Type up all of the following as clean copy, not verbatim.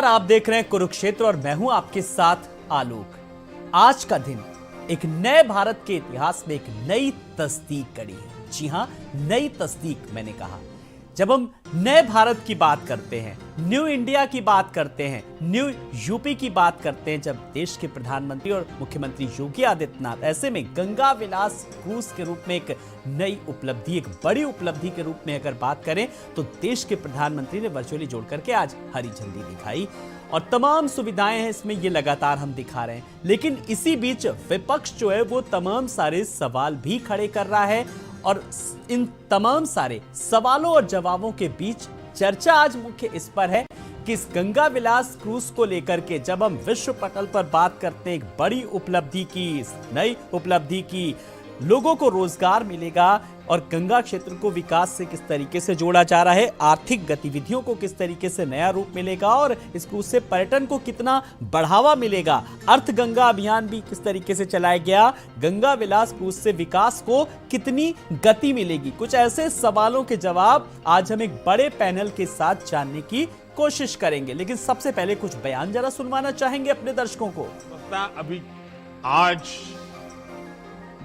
आप देख रहे हैं कुरुक्षेत्र और मैं हूं आपके साथ आलोक। आज का दिन एक नए भारत के इतिहास में एक नई तस्दीक करी है। जी हां, नई तस्दीक मैंने कहा। जब हम नए भारत की बात करते हैं, न्यू इंडिया की बात करते हैं, न्यू यूपी की बात करते हैं, जब देश के प्रधानमंत्री और मुख्यमंत्री योगी आदित्यनाथ, ऐसे में गंगा विलास क्रूज के रूप में एक नई उपलब्धि, एक बड़ी उपलब्धि के रूप में अगर बात करें तो देश के प्रधानमंत्री ने वर्चुअली जोड़ करके आज हरी झंडी दिखाई और तमाम सुविधाएं हैं इसमें, ये लगातार हम दिखा रहे हैं। लेकिन इसी बीच विपक्ष जो है वो तमाम सारे सवाल भी खड़े कर रहा है और इन तमाम सारे सवालों और जवाबों के बीच चर्चा आज मुख्य इस पर है कि इस गंगा विलास क्रूज को लेकर के जब हम विश्व पटल पर बात करते हैं, एक बड़ी उपलब्धि की, इस नई उपलब्धि की, लोगों को रोजगार मिलेगा और गंगा क्षेत्र को विकास से किस तरीके से जोड़ा जा रहा है, आर्थिक गतिविधियों को किस तरीके से नया रूप मिलेगा और इस क्रूज से पर्यटन को कितना बढ़ावा मिलेगा, अर्थ गंगा अभियान भी किस तरीके से चलाया गया, गंगा विलास क्रूज से विकास को कितनी गति मिलेगी। कुछ ऐसे सवालों के जवाब आज हम एक बड़े पैनल के साथ जानने की कोशिश करेंगे। लेकिन सबसे पहले कुछ बयान जरा सुनवाना चाहेंगे अपने दर्शकों को। अभी आज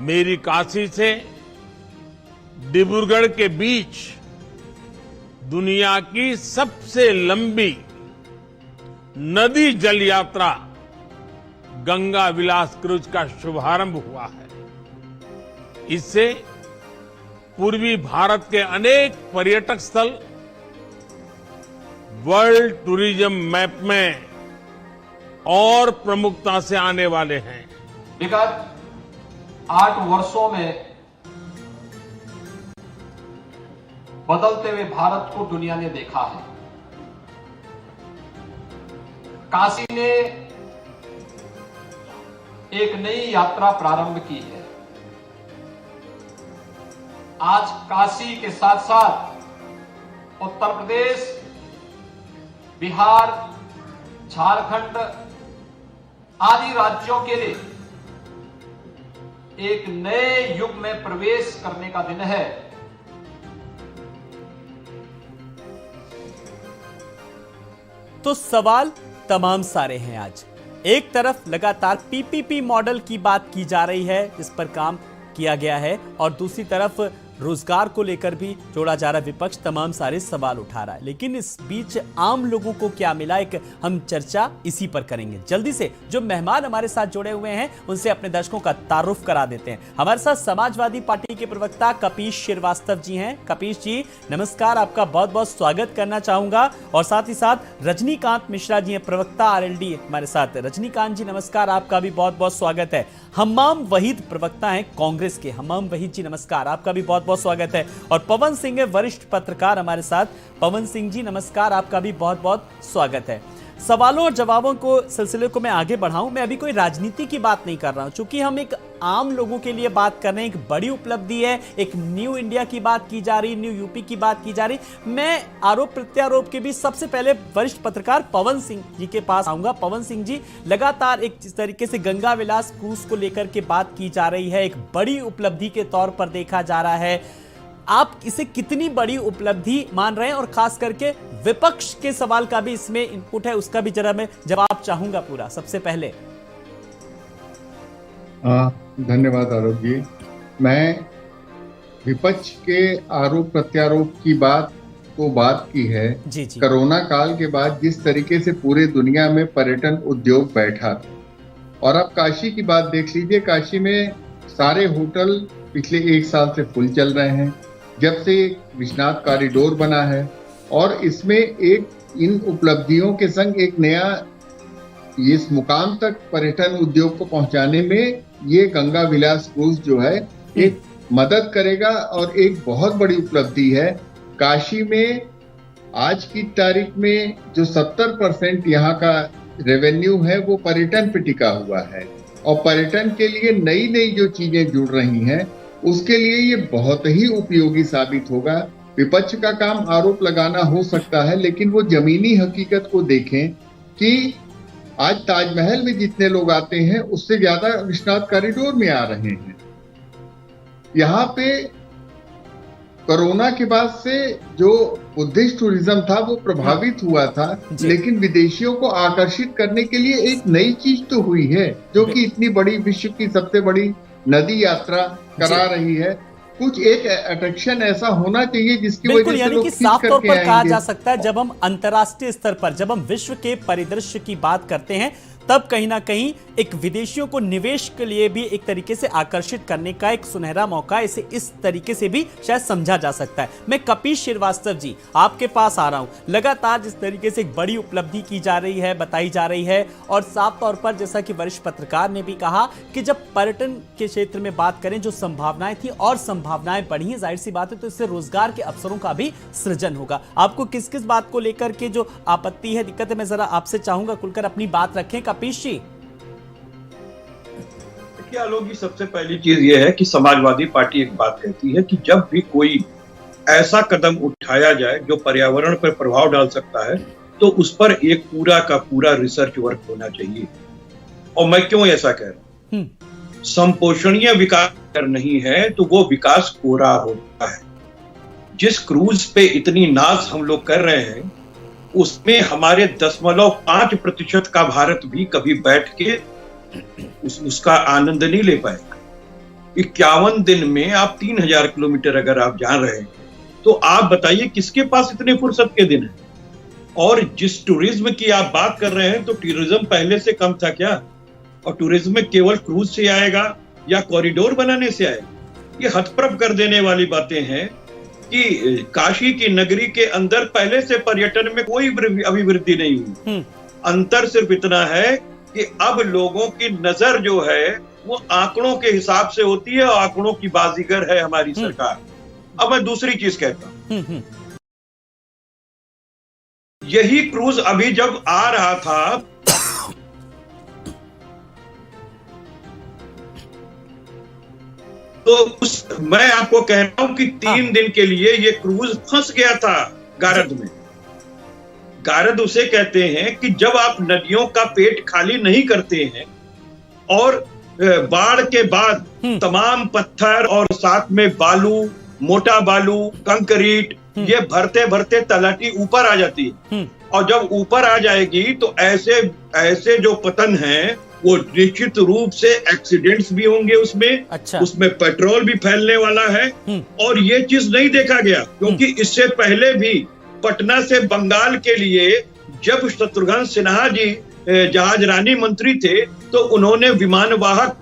मेरी काशी से डिब्रूगढ़ के बीच दुनिया की सबसे लंबी नदी जल यात्रा गंगा विलास क्रूज का शुभारंभ हुआ है। इससे पूर्वी भारत के अनेक पर्यटक स्थल वर्ल्ड टूरिज्म मैप में और प्रमुखता से आने वाले हैं। विगत 8 वर्षों में बदलते हुए भारत को दुनिया ने देखा है। काशी ने एक नई यात्रा प्रारंभ की है। आज काशी के साथ साथ उत्तर प्रदेश, बिहार, झारखंड आदि राज्यों के लिए एक नए युग में प्रवेश करने का दिन है। तो सवाल तमाम सारे हैं आज। एक तरफ लगातार पीपीपी मॉडल की बात की जा रही है, इस पर काम किया गया है, और दूसरी तरफ रोजगार को लेकर भी जोड़ा जा रहा है। विपक्ष तमाम सारे सवाल उठा रहा है, लेकिन इस बीच आम लोगों को क्या मिला, एक हम चर्चा इसी पर करेंगे। जल्दी से जो मेहमान हमारे साथ जुड़े हुए हैं उनसे अपने दर्शकों का तारुफ करा देते हैं। हमारे साथ समाजवादी पार्टी के प्रवक्ता कपीश श्रीवास्तव जी हैं। कपीश जी नमस्कार, आपका बहुत बहुत स्वागत करना चाहूंगा। और साथ ही साथ रजनीकांत मिश्रा जी हैं, प्रवक्ता आरएलडी हमारे साथ। रजनीकांत जी नमस्कार, आपका भी बहुत बहुत स्वागत है। हम्माम वहीद प्रवक्ता हैं कांग्रेस के। हम्माम वहीद जी नमस्कार, आपका भी बहुत बहुत स्वागत है। और पवन सिंह है, वरिष्ठ पत्रकार हमारे साथ। पवन सिंह जी नमस्कार, आपका भी बहुत बहुत स्वागत है। सवालों और जवाबों को सिलसिले को मैं आगे बढ़ाऊं, मैं अभी कोई राजनीति की बात नहीं कर रहा हूं, क्योंकि हम एक आम लोगों के लिए बात कर रहे हैं। एक बड़ी उपलब्धि है, एक न्यू इंडिया की बात की जा रही, न्यू यूपी की बात की जा रही। मैं आरोप प्रत्यारोप के बीच सबसे पहले वरिष्ठ पत्रकार पवन सिंह जी के पास आऊंगा। पवन सिंह जी, लगातार एक जिस तरीके से गंगा विलास क्रूज को लेकर के बात की जा रही है, एक बड़ी उपलब्धि के तौर पर देखा जा रहा है, आप इसे कितनी बड़ी उपलब्धि मान रहे हैं? और खास करके विपक्ष के सवाल का भी इसमें इनपुट है, उसका भी जरा मैं जवाब चाहूंगा पूरा। सबसे पहले धन्यवाद आरोप जी। मैं विपक्ष के आरोप प्रत्यारोप की बात की है। जी जी। कोरोना काल के बाद जिस तरीके से पूरे दुनिया में पर्यटन उद्योग बैठा था, और अब काशी की बात देख लीजिए। काशी में सारे होटल पिछले 1 साल से फुल चल रहे हैं, जब से विश्वनाथ कॉरिडोर बना है। और इसमें इन उपलब्धियों के संग एक नया इस मुकाम तक पर्यटन उद्योग को पहुंचाने में ये गंगा विलास क्रूज जो है एक मदद करेगा और एक बहुत बड़ी उपलब्धि है। काशी में आज की तारीख में जो 70% यहाँ का रेवेन्यू है वो पर्यटन पे टिका हुआ है, और पर्यटन के लिए नई नई जो चीजें जुड़ रही हैं उसके लिए ये बहुत ही उपयोगी साबित होगा। विपक्ष का काम आरोप लगाना हो सकता है, लेकिन वो जमीनी हकीकत को देखें कि आज ताजमहल में जितने लोग आते हैं उससे ज्यादा विश्वनाथ कॉरिडोर में आ रहे हैं। यहाँ पे कोरोना के बाद से जो बुद्धिस्ट टूरिज्म था वो प्रभावित हुआ था, लेकिन विदेशियों को आकर्षित करने के लिए एक नई चीज तो हुई है, जो कि इतनी बड़ी विश्व की सबसे बड़ी नदी यात्रा करा रही है। कुछ एक अट्रैक्शन ऐसा होना चाहिए जिसकी वजह से यानी लोग कि खींच साफ तौर करके पर कहा आएंगे। जा सकता है, जब हम अंतर्राष्ट्रीय स्तर पर, जब हम विश्व के परिदृश्य की बात करते हैं, तब कहीं ना कहीं एक विदेशियों को निवेश के लिए भी एक तरीके से आकर्षित करने का एक सुनहरा मौका, इसे इस तरीके से भी शायद समझा जा सकता है। मैं कपीश श्रीवास्तव जी आपके पास आ रहा हूं। लगातार जिस तरीके से एक बड़ी उपलब्धि की जा रही है, बताई जा रही है, और साफ तौर पर जैसा कि वरिष्ठ पत्रकार ने भी कहा कि जब पर्यटन के क्षेत्र में बात करें, जो संभावनाएं थी और संभावनाएं बढ़ी हैं, जाहिर सी बात है, तो इससे रोजगार के अवसरों का भी सृजन होगा। आपको किस किस बात को लेकर के जो आपत्ति है, दिक्कत है, मैं जरा आपसे चाहूंगा खुलकर अपनी बात रखें कपीश जी। आलोक जी, सबसे पहली चीज ये है कि समाजवादी पार्टी एक बात कहती है कि जब भी कोई ऐसा कदम उठाया जाए जो पर्यावरण पर प्रभाव डाल सकता है, तो उस पर एक पूरा का पूरा रिसर्च वर्क होना चाहिए। और मैं क्यों ऐसा कह रहा हूं? संपोषणीय विकास अगर नहीं है तो वो विकास कोरा होता है। जिस क्रूज पे इतनी नाज हम लोग कर रहे हैं, उसमें हमारे 0.5% का भारत भी कभी बैठ के उसका आनंद नहीं ले पाएगा। 51 दिन में आप 3000 किलोमीटर अगर आप जा रहे हैं, तो आप बताइए किसके पास इतने फुर्सत के दिन है? और जिस टूरिज्म की आप बात कर रहे हैं, तो टूरिज्म पहले से कम था क्या? और टूरिज्म में केवल क्रूज से आएगा या कॉरिडोर बनाने से आएगा? ये हतप्रभ कर देने वाली बातें हैं कि काशी की नगरी के अंदर पहले से पर्यटन में कोई अभिवृद्धि नहीं हुई। अंतर सिर्फ इतना है कि अब लोगों की नजर जो है वो आंकड़ों के हिसाब से होती है, और आंकड़ों की बाजीगर है हमारी सरकार। अब मैं दूसरी चीज कहता हूं, यही क्रूज अभी जब आ रहा था, तो मैं आपको कह रहा हूं कि 3 दिन के लिए ये क्रूज फंस गया था गारद में। गारद उसे कहते हैं कि जब आप नदियों का पेट खाली नहीं करते हैं और बाढ़ के बाद तमाम पत्थर और साथ में बालू, मोटा बालू, कंक्रीट, ये भरते भरते तलहटी ऊपर आ जाती है। और जब ऊपर आ जाएगी तो ऐसे जो पतन है वो निश्चित रूप से एक्सीडेंट्स भी होंगे उसमें। अच्छा। उसमें पेट्रोल भी फैलने वाला है। और ये चीज नहीं देखा गया, क्योंकि इससे पहले भी पटना से बंगाल के लिए जब शत्रुघ्न सिन्हा जी जहाज रानी मंत्री थे, तो उन्होंने विमानवाहक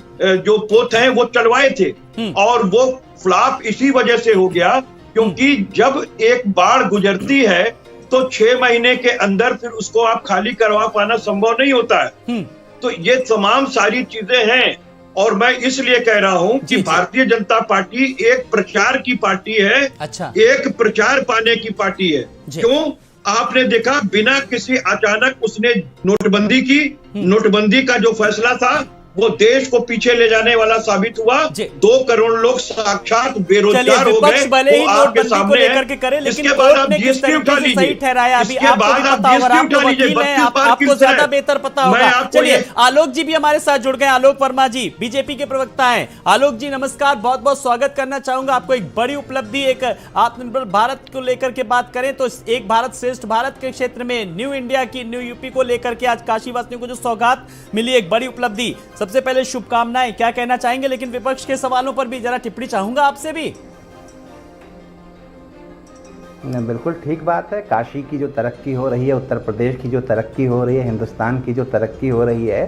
जो पोत हैं वो चलवाए थे। और वो फ्लॉप इसी वजह से हो गया, क्योंकि जब एक बाढ़ गुजरती है तो 6 महीने के अंदर फिर उसको आप खाली करवा पाना संभव नहीं होता है। तो ये तमाम सारी चीजें हैं। और मैं इसलिए कह रहा हूं कि भारतीय जनता पार्टी एक प्रचार की पार्टी है। अच्छा। एक प्रचार पाने की पार्टी है। क्यों? आपने देखा बिना किसी अचानक उसने नोटबंदी की। नोटबंदी का जो फैसला था वो देश को पीछे ले जाने वाला साबित हुआ। 2 करोड़ लोग साक्षात बेरोजगार हो गए। भले ही नोटबंदी को लेकर के करे, लेकिन इसके बाद कोर्ट आप ने किस जीएसटी तरीके उठा से लीजिए। सही ठहराया, अभी इसके आपको बाद भी आप पता होगा, जीएसटी आपको उठा लीजिए। वकील हैं, 32 पार आपको किस ज्यादा तरह? बेहतर पता मैं होगा। आपको चलिए, आलोक जी भी हमारे साथ जुड़ गए। आलोक वर्मा जी बीजेपी के प्रवक्ता हैं। आलोक जी नमस्कार, बहुत बहुत स्वागत करना चाहूंगा आपको। एक बड़ी उपलब्धि, एक आत्मनिर्भर भारत को लेकर के बात करें तो एक भारत श्रेष्ठ भारत के क्षेत्र में न्यू इंडिया की, न्यू यूपी को लेकर के आज काशी वासियों को जो सौगात मिली, एक बड़ी उपलब्धि। सबसे पहले शुभकामनाएं, क्या कहना चाहेंगे? लेकिन विपक्ष के सवालों पर भी जरा टिप्पणी चाहूंगा आपसे भी। बिल्कुल ठीक बात है। काशी की जो तरक्की हो रही है, उत्तर प्रदेश की जो तरक्की हो रही है, हिंदुस्तान की जो तरक्की हो रही है,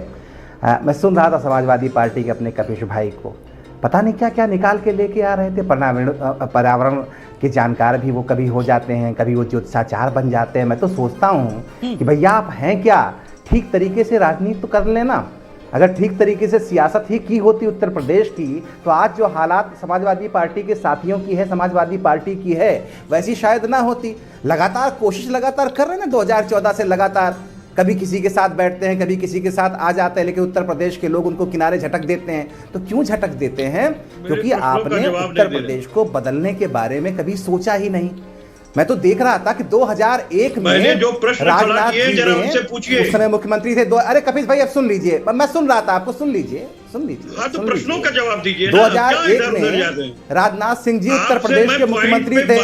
मैं सुन रहा था समाजवादी पार्टी के अपने कपीश भाई को, पता नहीं क्या क्या निकाल के लेके आ रहे थे। पर्यावरण के जानकार भी वो कभी हो जाते हैं, कभी वो ज्योतिषाचार बन जाते हैं। मैं तो सोचता हूँ कि भैया आप हैं क्या? ठीक तरीके से राजनीति तो कर लेना। अगर ठीक तरीके से सियासत ही की होती उत्तर प्रदेश की, तो आज जो हालात समाजवादी पार्टी के साथियों की है, समाजवादी पार्टी की है, वैसी शायद ना होती। लगातार कोशिश लगातार कर रहे हैं ना, 2014 से लगातार, कभी किसी के साथ बैठते हैं, कभी किसी के साथ आ जाते हैं, लेकिन उत्तर प्रदेश के लोग उनको किनारे झटक देते हैं। तो क्यों झटक देते हैं? क्योंकि आपने उत्तर प्रदेश को बदलने के बारे में कभी सोचा ही नहीं। मैं तो देख रहा था कि 2001 में मैंने जो प्रश्न खड़ा राजनाथ किए जी जरा ने, उनसे पूछिए। उस समय मुख्यमंत्री थे। अरे कपिल भाई अब सुन लीजिए, मैं सुन रहा था आपको, सुन लीजिए। हाँ तो प्रश्नों का जवाब दीजिए। 2001 में राजनाथ सिंह जी उत्तर प्रदेश के मुख्यमंत्री थे।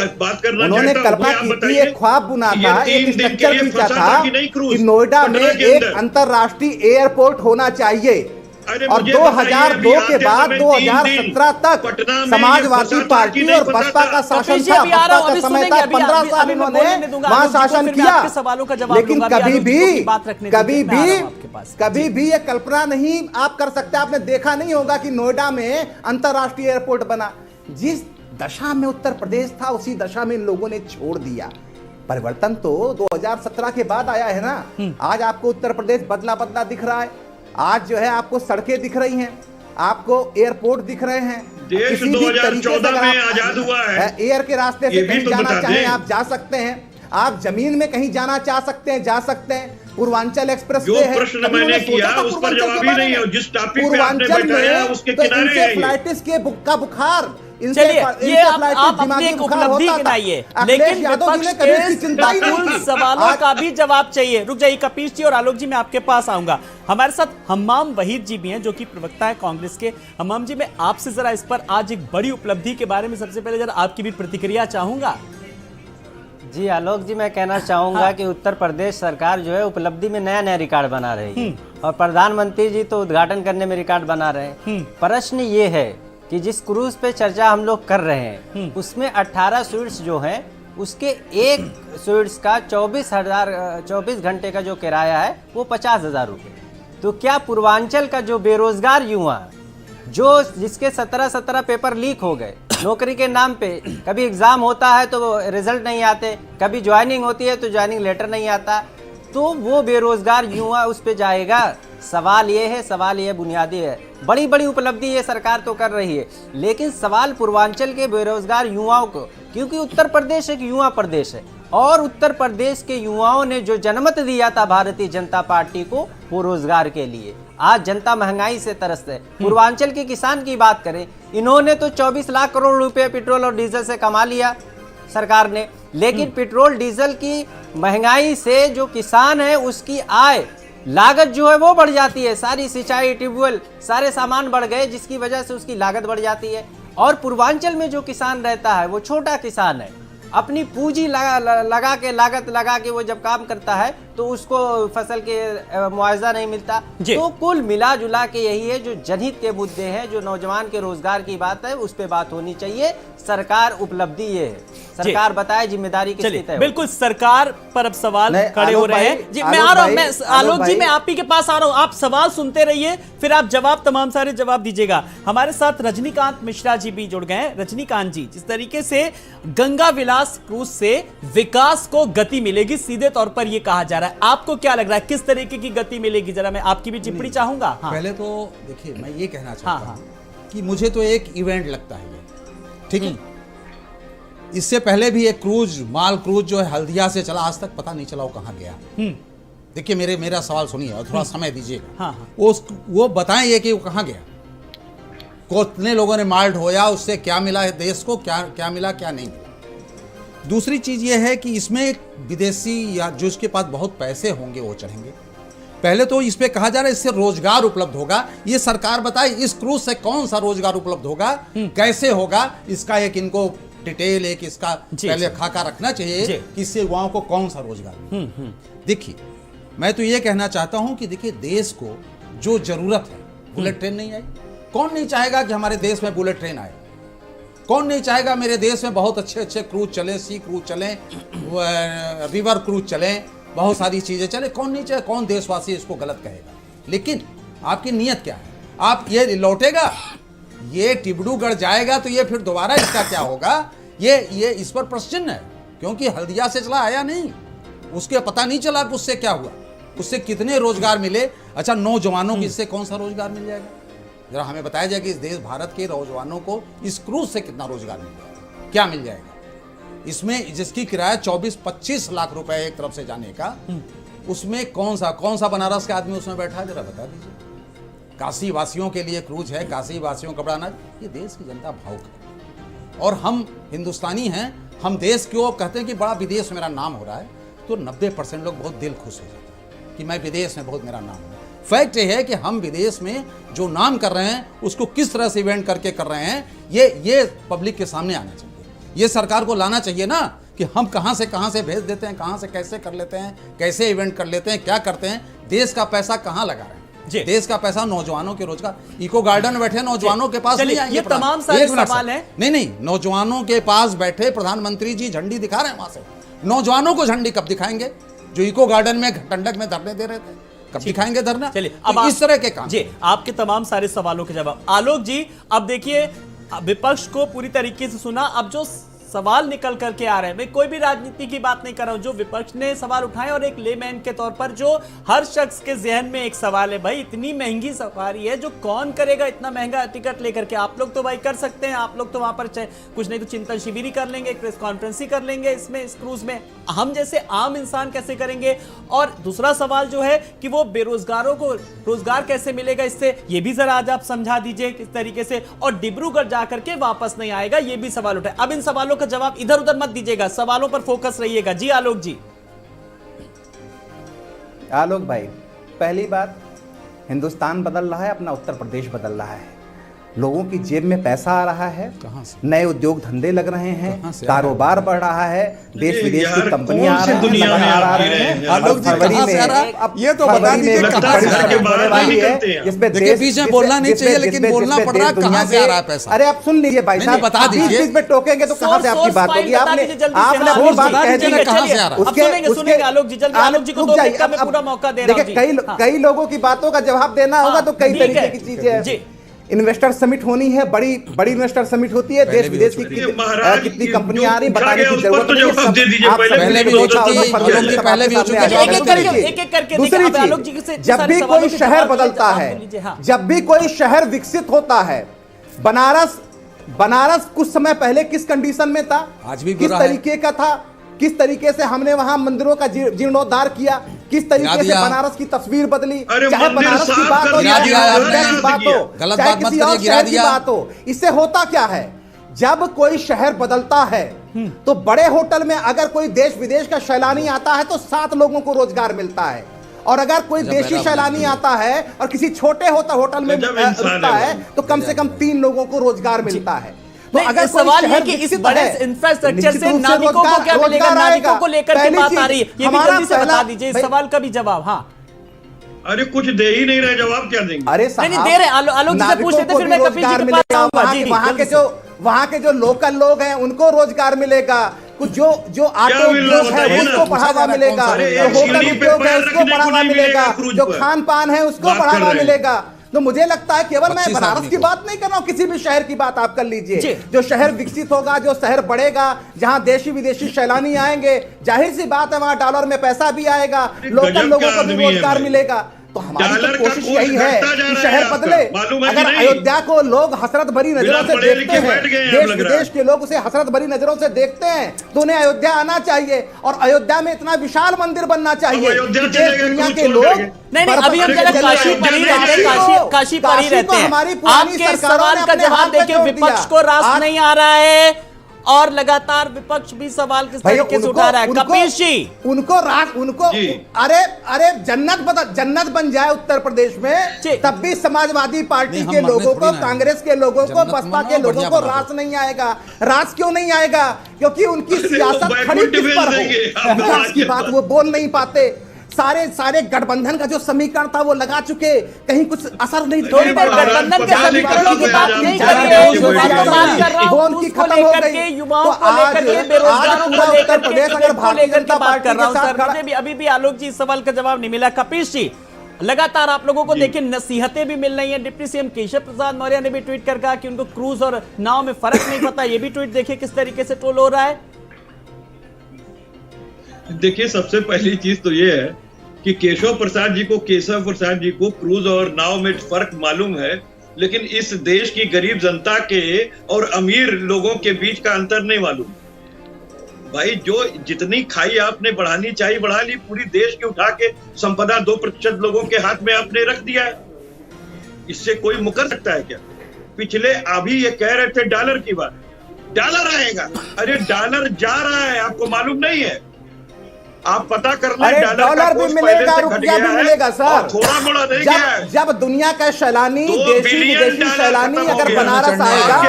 उन्होंने कल्पना की थी, एक ख्वाब बुना था, एक स्ट्रक्चर खींचा था कि नोएडा में एक अंतरराष्ट्रीय एयरपोर्ट होना चाहिए। और 2002 के बाद 2017 तक समाजवादी पार्टी और बसपा का शासन था, बसपा का समय था। 15 साल इन्होंने वहां शासन किया, लेकिन कभी भी ये कल्पना नहीं आप कर सकते। आपने देखा नहीं होगा कि नोएडा में अंतरराष्ट्रीय एयरपोर्ट बना। जिस दशा में उत्तर प्रदेश था उसी दशा में इन लोगों ने छोड़ दिया। परिवर्तन तो 2017 के बाद आया है ना। आज आपको उत्तर प्रदेश बदला बदला दिख रहा है। आज जो है आपको सड़कें दिख रही हैं, आपको एयरपोर्ट दिख रहे हैं। देश 2014 में आजाद हुआ है। एयर के रास्ते से कहीं जाना चाहें आप जा सकते हैं, आप जमीन में कहीं जाना चाह सकते हैं, जा सकते हैं। पूर्वांचल एक्सप्रेस जो प्रश्न मैंने किया उस पर जवाब ही नहीं है। जिस टॉपिक पे आपने बैठाया उसके किनारे है। फ्लाइटिस के का बुखार, चलिए ये आप अपनी एक उपलब्धि गिनाइए, लेकिन विपक्ष के मूल सवालों का भी जवाब चाहिए। रुक जाइए कपीश जी और आलोक जी, मैं आपके पास आऊंगा। हमारे साथ हम्माम वहीद जी भी हैं जो कि प्रवक्ता है कांग्रेस के। हम्माम जी, मैं आपसे जरा इस पर आज एक बड़ी उपलब्धि के बारे में सबसे पहले जरा आपकी भी प्रतिक्रिया चाहूंगा। जी आलोक जी, मैं कहना चाहूंगा कि उत्तर प्रदेश सरकार जो है उपलब्धि में नया नया रिकॉर्ड बना रही है और प्रधानमंत्री जी तो उद्घाटन करने में रिकॉर्ड बना रहे हैं। प्रश्न ये है कि जिस क्रूज पे चर्चा हम लोग कर रहे हैं उसमें 18 स्वीट्स जो हैं उसके एक स्वीट्स का 24 घंटे का जो किराया है वो 50,000 रुपये। तो क्या पूर्वांचल का जो बेरोजगार युवा जो जिसके 17 पेपर लीक हो गए नौकरी के नाम पे, कभी एग्जाम होता है तो रिजल्ट नहीं आते, कभी ज्वाइनिंग होती है तो ज्वाइनिंग लेटर नहीं आता, तो वो बेरोजगार युवा उस पे जाएगा। सवाल ये बुनियादी है। बड़ी बड़ी उपलब्धि ये सरकार तो कर रही है, लेकिन सवाल पूर्वांचल के बेरोजगार युवाओं को, क्योंकि उत्तर प्रदेश एक युवा प्रदेश है और उत्तर प्रदेश के युवाओं ने जो जनमत दिया था भारतीय जनता पार्टी को वो रोजगार के लिए। आज जनता महंगाई से त्रस्त है। पूर्वांचल के किसान की बात करें, इन्होंने तो 24 लाख करोड़ रुपए पेट्रोल और डीजल से कमा लिया सरकार ने, लेकिन पेट्रोल डीजल की महंगाई से जो किसान है उसकी आय लागत जो है वो बढ़ जाती है। सारी सिंचाई, ट्यूबवेल, सारे सामान बढ़ गए जिसकी वजह से उसकी लागत बढ़ जाती है। और पूर्वांचल में जो किसान रहता है वो छोटा किसान है, अपनी पूंजी लगा के लागत लगा के वो जब काम करता है तो उसको फसल के मुआवजा नहीं मिलता। तो कुल मिला जुला के यही है जो जनहित के मुद्दे हैं, जो नौजवान के रोजगार की बात है उस पे बात होनी चाहिए। सरकार उपलब्धि ये है, सरकार बताए जिम्मेदारी किसकी तय। बिल्कुल सरकार पर अब सवाल खड़े हो रहे हैं। जी मैं आ रहा हूं, मैं आलोक जी मैं आप ही के पास आ रहा हूं। आप सवाल सुनते रहिए, फिर आप जवाब तमाम सारे जवाब दीजिएगा। हमारे साथ रजनीकांत मिश्रा जी भी जुड़ गए हैं। रजनीकांत जी, जिस तरीके से गंगा विलास क्रूज से विकास को गति मिलेगी सीधे तौर पर यह कहा जा रहा है, आपको क्या लग रहा है किस तरीके की गति मिलेगी? जरा मैं आपकी भी टिप्पणी चाहूंगा। पहले तो देखिए मैं ये कहना चाहता हूं कि मुझे तो एक इवेंट लगता है ये, ठीक है। इससे पहले भी एक क्रूज, माल क्रूज जो है हल्दिया से चला, आज तक पता नहीं चला वो कहां गया। देखिए मेरा सवाल सुनिए और थोड़ा समय दीजिएगा। वो बताएं कि वो कहां गया, कितने लोगों ने माल ढोया, उससे क्या मिला है देश को, क्या मिला क्या नहीं मिला। दूसरी चीज ये है कि इसमें विदेशी या जो इसके पास बहुत पैसे होंगे वो चढ़ेंगे। पहले तो इस पे कहा जा रहा है इससे रोजगार उपलब्ध होगा। ये सरकार बताए इस क्रूज से कौन सा रोजगार उपलब्ध होगा, कैसे होगा, इसका एक इनको डिटेल एक इसका पहले खाका रखना चाहिए कि इससे युवाओं को कौन सा रोजगार। देखिए मैं तो ये कहना चाहता हूं कि देखिए देश को जो जरूरत है, बुलेट ट्रेन नहीं आई, कौन नहीं चाहेगा कि हमारे देश में बुलेट ट्रेन आए? कौन नहीं चाहेगा मेरे देश में बहुत अच्छे अच्छे क्रूज चले, सी क्रूज चले, रिवर क्रूज चले, बहुत सारी चीजें चले, कौन नहीं चाहे? कौन देशवासी इसको गलत कहेगा? लेकिन आपकी नीयत क्या है? आप ये लौटेगा, ये डिब्रूगढ़ जाएगा तो ये फिर दोबारा इसका क्या होगा? ये इस पर प्रश्न है, क्योंकि हल्दिया से चला आया नहीं, उसके पता नहीं चला कि उससे क्या हुआ, उससे कितने रोजगार मिले। अच्छा नौजवानों को इससे कौन सा रोजगार मिल जाएगा? जरा हमें बताया जाए कि इस देश भारत के नौजवानों को इस क्रूज से कितना रोजगार मिल जाएगा, क्या मिल जाएगा? इसमें जिसकी किराया 24-25 लाख रुपए एक तरफ से जाने का, उसमें कौन सा बनारस का आदमी उसमें बैठा है? जरा बता दीजिए। काशी वासियों के लिए क्रूज है, काशी वासियों का बड़ा अनाज, ये देश की जनता भावुक है। और हम हिंदुस्तानी हैं, हम देश को कहते हैं कि बड़ा विदेश मेरा नाम हो रहा है, तो 90% लोग बहुत दिल खुश हो जाते हैं कि मैं विदेश में बहुत मेरा नाम हो रहा है। फैक्ट ये है कि हम विदेश में जो नाम कर रहे हैं उसको किस तरह से इवेंट करके कर रहे हैं, ये पब्लिक के सामने आना चाहिए। ये सरकार को लाना चाहिए ना कि हम कहाँ से भेज देते हैं, कहाँ से कैसे कर लेते हैं, कैसे इवेंट कर लेते हैं, क्या करते हैं, देश का पैसा कहाँ लगा रहे हैं। देश का पैसा नौजवानों के रोजगार, इको गार्डन में बैठे नौजवानों के पास नहीं आएंगे। ये तमाम सारे सवाल हैं। नहीं, नौजवानों के पास बैठे प्रधानमंत्री जी झंडी दिखा रहे हैं वहां से। नौजवानों को झंडी कब दिखाएंगे? जो इको गार्डन में ठंडक में धरने दे रहे थे, कब दिखाएंगे धरना? चलिए, अब अब इस तरह के काम। जी, आपके तमाम सारे सवालों के जवाब। आलोक जी, अब देखिए, विपक्ष को पूरी तरीके से सुना, अब जो सवाल निकल करके आ रहे हैं, मैं कोई भी राजनीति की बात नहीं कर रहा हूं, जो विपक्ष ने सवाल उठाए और एक लेमैन के तौर पर जो हर शख्स के जहन में एक सवाल है, भाई इतनी महंगी सवारी है, जो कौन करेगा इतना महंगा टिकट लेकर के? आप लोग तो भाई कर सकते हैं, आप लोग तो वहां पर कुछ नहीं तो चिंतन शिविर ही कर लेंगे, एक प्रेस कॉन्फ्रेंस ही कर लेंगे इसमें, इस क्रूज में। हम जैसे आम इंसान कैसे करेंगे? और दूसरा सवाल जो है कि वो बेरोजगारों को रोजगार कैसे मिलेगा इससे, ये भी जरा आज आप समझा दीजिए किस तरीके से। और डिब्रूगढ़ जाकर के वापस नहीं आएगा, ये भी सवाल उठाए। अब इन सवालों का जवाब इधर उधर मत दीजिएगा, सवालों पर फोकस रहिएगा। जी आलोक जी। आलोक भाई, पहली बात, हिंदुस्तान बदल रहा है, अपना उत्तर प्रदेश बदल रहा है, लोगों की जेब में पैसा आ रहा है, नए उद्योग धंधे लग रहे हैं, कारोबार बढ़ रहा है, देश विदेश की कंपनियां आ रही हैं। आलोक जी कहां से आ रहा है? अब ये तो बता दीजिए कहां से आ जिसमें देखिए, बीच में बोलना नहीं चाहिए, लेकिन बोलना पड़ रहा है, कहां से आ रहा है पैसा? अरे आप सुन लीजिए भाई साहब, बता दीजिए। बीच में टोकेंगे तो कहां से आपकी बात होगी? आपने अपनी बात कह दी ना, कहां से आ रहा है? सुनेंगे आलोक जी, जल्दी आलोक जी को 2 मिनट का मैं पूरा मौका दे रहा हूं। देखिए, कई लोगों की बातों का जवाब देना होगा तो कई तरीके की चीजें हैं। इन्वेस्टर समिट होनी है, बड़ी इन्वेस्टर समिट होती है, देश विदेश की कितनी कंपनियां आ रही, बताने की जरूरत नहीं है। पहले भी हो चुकी है। दूसरी चीज, जब भी कोई शहर बदलता है, जब भी कोई शहर विकसित होता है, बनारस कुछ समय पहले किस कंडीशन में था, आज भी किस तरीके का था, किस तरीके से हमने वहां मंदिरों का जीर्णोद्धार किया, किस तरीके से बनारस की तस्वीर बदली, चाहे बनारस की बात हो, अयोध्या की बात हो, चाहे किसी और शहर की बात हो। इससे होता क्या है, जब कोई शहर बदलता है तो बड़े होटल में अगर कोई देश विदेश का सैलानी आता है तो 7 लोगों को रोजगार मिलता है, और अगर कोई देशी सैलानी आता है और किसी छोटे होटल में रुकता है तो कम से कम 3 लोगों को रोजगार मिलता है। तो अगर सवाल है कि इस बड़े इंफ्रास्ट्रक्चर से नागरिकों को क्या मिलेगा, नागरिकों को लेकर के बात आ रही है, ये भी जल्दी से बता दीजिए, इस सवाल का भी जवाब। हाँ, अरे कुछ दे ही नहीं रहे, जवाब क्या देंगे? अरे नहीं दे रहे, आलोक जी से पूछ लेते, फिर मैं कपिल जी के पास आऊंगा। जी, वहां के जो लोकल लोग हैं उनको रोजगार मिलेगा, कुछ जो ऑटो उद्योग है उसको बढ़ावा मिलेगा, जो होटल उद्योग है उसको बढ़ावा मिलेगा, जो खान पान है उसको बढ़ावा मिलेगा। तो मुझे लगता है केवल मैं बनारस की बात नहीं कर रहा हूं, किसी भी शहर की बात आप कर लीजिए, जो शहर विकसित होगा, जो शहर बढ़ेगा, जहां देशी विदेशी सैलानी आएंगे, जाहिर सी बात है वहां डॉलर में पैसा भी आएगा, लोकल लोगों को भी रोजगार मिलेगा। तो हमारी तो कोशिश यही है कि शहर बदले। अगर अयोध्या को लोग हसरत भरी नजरों से देखते हैं, देश विदेश के लोग उसे हसरत भरी नजरों से देखते हैं, तो उन्हें अयोध्या आना चाहिए और अयोध्या में इतना विशाल मंदिर बनना चाहिए कि देश दुनिया के लोग नहीं, अभी हम जरा काशी पर ही रहते हैं, काशी पर ही रहते हैं। आपके सवाल का जवाब देखिए, विपक्ष को रास नहीं आ रहा है और लगातार विपक्ष भी सवाल किस तरीके से उठा रहा है। कपिल जी, उनको अरे जन्नत बन जाए उत्तर प्रदेश में, तब भी समाजवादी पार्टी के लोगों को, कांग्रेस के लोगों को, बसपा के लोगों को रास नहीं आएगा। रास क्यों नहीं आएगा? क्योंकि उनकी सियासत खड़ी किस पर हो, विकास की बात वो बोल नहीं पाते। सारे गठबंधन का जो समीकरण था वो लगा चुके, कहीं कुछ असर नहीं। गठबंधन के समीकरणों की बात नहीं कर रही, वो उनकी खत्म हो गई। युवाओं को लेकर के, बेरोजगारों को लेकर के, अगर भारतीय जनता पार्टी के साथ, मुझे भी अभी भी आलोक जी इस सवाल का जवाब नहीं मिला। कपिल जी, लगातार आप लोगों को देखिए नसीहतें भी मिल रही हैं। डिप्टी सीएम केशव प्रसाद मौर्य ने भी ट्वीट कर कहा कि उनको क्रूज और नाव में फर्क नहीं पता। ये भी ट्वीट देखिए किस तरीके से ट्रोल हो रहा है। देखिए, सबसे पहली चीज तो ये है कि केशव प्रसाद जी को क्रूज और नाव में फर्क मालूम है, लेकिन इस देश की गरीब जनता के और अमीर लोगों के बीच का अंतर नहीं मालूम। भाई, जो जितनी खाई आपने बढ़ानी चाहिए बढ़ा ली, पूरी देश की उठा के संपदा 2% लोगों के हाथ में आपने रख दिया है। इससे कोई मुकर सकता है क्या? पिछले अभी ये कह रहे थे डॉलर की बात, डॉलर आएगा। अरे डॉलर जा रहा है, आपको मालूम नहीं है? आप पता कर लें, अरे डॉलर डॉलर भी मिलेगा, रुपया भी मिलेगा सर। थोड़ा मोड़ा नहीं गया है। जब दुनिया का सैलानी, देशी विदेशी सैलानी अगर बनारस आएगा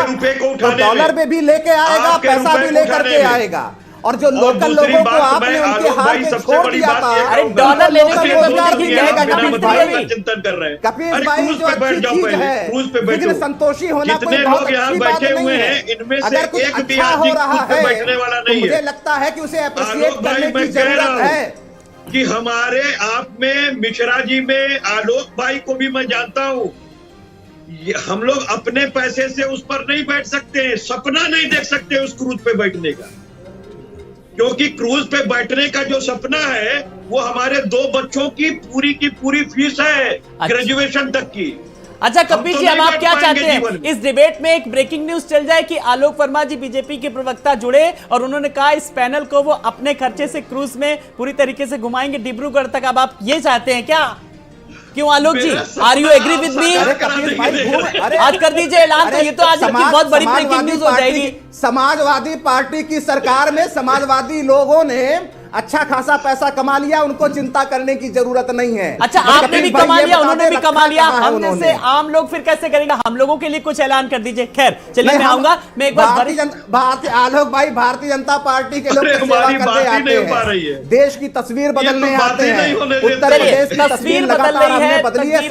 तो डॉलर में भी लेके आएगा, पैसा भी लेकर के आएगा। और जो लोकल लोगों को आपने उनके हाथ में छोड़ दिया था, अरे डॉलर लेने के रोजगार की चिंतन कर रहे हैं। कपिल भाई जो अच्छी चीज है, विघ्न संतोषी होना कोई बहुत अच्छी बात नहीं है। अगर कुछ अच्छा हो रहा है तो मुझे लगता है कि उसे अप्रिशिएट करने की जरूरत है। कि हमारे आप में, मिश्रा जी में, आलोक भाई को भी मैं जानता हूँ, हम लोग अपने पैसे से उस पर नहीं बैठ सकते हैं, सपना नहीं देख सकते उस क्रूज पे बैठने का, क्योंकि क्रूज पे बैठने का जो सपना है वो हमारे 2 बच्चों की पूरी फीस है, ग्रेजुएशन तक की। अच्छा कपिल जी, अब आप क्या चाहते हैं? इस डिबेट में एक ब्रेकिंग न्यूज चल जाए कि आलोक वर्मा जी बीजेपी के प्रवक्ता जुड़े और उन्होंने कहा इस पैनल को वो अपने खर्चे से क्रूज में पूरी तरीके से घुमाएंगे डिब्रूगढ़ तक। अब आप ये चाहते हैं क्या? क्यों Alok ji, are you agree with me? आज कर दीजिए ऐलान, तो ये तो आज की बहुत बड़ी ब्रेकिंग न्यूज हो जाएगी। समाजवादी पार्टी की सरकार में समाजवादी लोगों ने अच्छा खासा पैसा कमा लिया, उनको चिंता करने की जरूरत नहीं है। अच्छा, आपने भी कमा लिया, उन्होंने भी कमा लिया, हम जैसे आम लोग फिर कैसे करेंगे? हम लोगों के लिए कुछ ऐलान कर दीजिए। खैर चलिए, मैं आऊंगा। मैं एक बार आलोक भाई, भारतीय जनता पार्टी के लोग सेवा करते आते हैं, देश की तस्वीर बदलने आते हैं, उत्तर प्रदेश की तस्वीर लगातार हमने बदली है।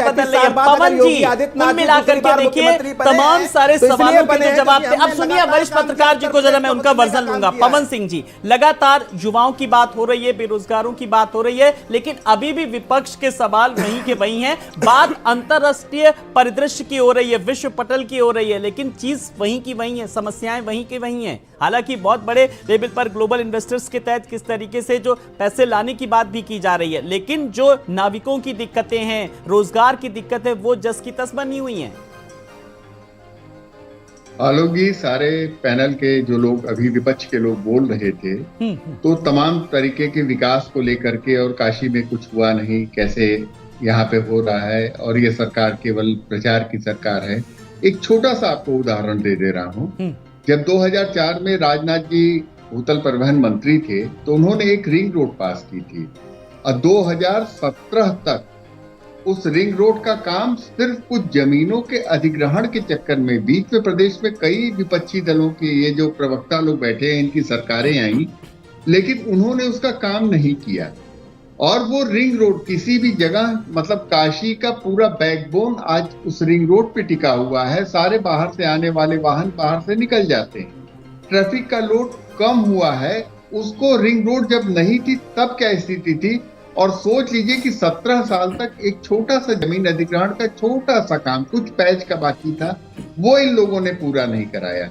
पवन जी, कुल मिलाकर के देखिए तमाम सारे सवालों के जवाब थे। अब सुनिए वरिष्ठ पत्रकार जी को, जरा मैं उनका वर्जन लूंगा। पवन सिंह जी, लगातार युवाओं की बात हो रही है, बेरोजगारों की बात हो रही है, लेकिन अभी भी विपक्ष के सवाल वहीं के वहीं हैं। बात अंतरराष्ट्रीय परिदृश्य की हो रही है, विश्व पटल की हो रही है, लेकिन चीज वहीं की वहीं है, समस्याएं वहीं की वहीं हैं। हालांकि बहुत बड़े लेवल पर ग्लोबल इन्वेस्टर्स के तहत किस तरीके से जो पैसे लाने की बात भी की जा रही है, लेकिन जो नाविकों की दिक्कतें हैं, रोजगार की दिक्कत है, वो जस की तस बनी हुई हैं। आलोक जी, सारे पैनल के जो लोग अभी विपक्ष के लोग बोल रहे थे, तो तमाम तरीके के विकास को लेकर के, और काशी में कुछ हुआ नहीं, कैसे यहाँ पे हो रहा है, और ये सरकार केवल प्रचार की सरकार है। एक छोटा सा आपको उदाहरण दे रहा हूँ। जब 2004 में राजनाथ जी भूतल परिवहन मंत्री थे, तो उन्होंने एक रिंग रोड पास की थी, और 2017 तक उस रिंग रोड का काम सिर्फ कुछ जमीनों के अधिग्रहण के चक्कर में, बीच में प्रदेश में कई विपक्षी दलों के ये जो प्रवक्ता लोग बैठे हैं, इनकी सरकारें आई, लेकिन उन्होंने उसका काम नहीं किया। और वो रिंग रोड किसी भी जगह, मतलब काशी का पूरा बैकबोन आज उस रिंग रोड पे टिका हुआ है। सारे बाहर से आने वाले वाहन बाहर से निकल जाते हैं, ट्रैफिक का लोड कम हुआ है। उसको रिंग रोड जब नहीं थी तब क्या स्थिति थी, और सोच लीजिए कि 17 साल तक एक छोटा सा जमीन अधिग्रहण का छोटा सा काम, कुछ पैच का बाकी था, वो इन लोगों ने पूरा नहीं कराया।